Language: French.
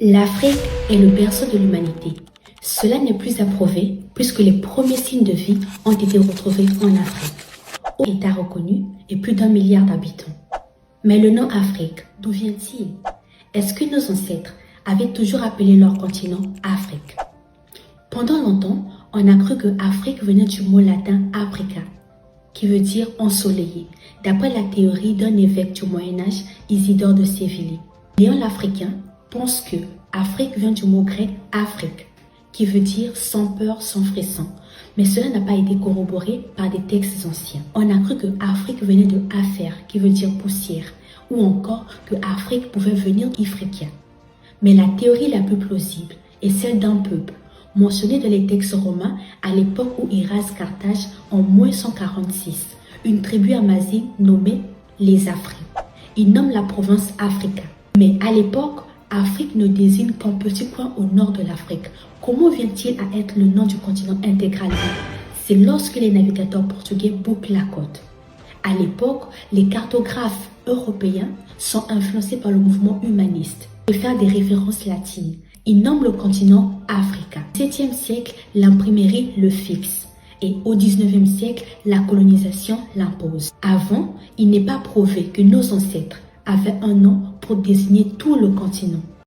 L'Afrique est le berceau de l'humanité. Cela n'est plus à prouver puisque les premiers signes de vie ont été retrouvés en Afrique, où l'État reconnu et plus d'1 milliard d'habitants. Mais le nom Afrique, d'où vient-il? Est-ce que nos ancêtres avaient toujours appelé leur continent Afrique? Pendant longtemps, on a cru que Afrique venait du mot latin Africa, qui veut dire ensoleillé, d'après la théorie d'un évêque du Moyen-Âge, Isidore de Séville. Léon l'Africain pense que Afrique vient du mot grec Afrique, qui veut dire sans peur, sans frisson. Mais cela n'a pas été corroboré par des textes anciens. On a cru que Afrique venait de Afer, qui veut dire poussière, ou encore que Afrique pouvait venir d'Ifriqiya. Mais la théorie la plus plausible est celle d'un peuple, mentionné dans les textes romains à l'époque où il rase Carthage en moins 146, une tribu amazigh nommée les Afriques. Il nomme la province Africa. Mais à l'époque, Afrique ne désigne qu'un petit coin au nord de l'Afrique. Comment vient-il à être le nom du continent intégralement? C'est lorsque les navigateurs portugais bouclent la côte. À l'époque, les cartographes européens sont influencés par le mouvement humaniste et faire des références latines. Ils nomment le continent Africa. Au XVIIe siècle, l'imprimerie le fixe. Et au XIXe siècle, la colonisation l'impose. Avant, il n'est pas prouvé que nos ancêtres avaient un nom pour désigner tout le continent.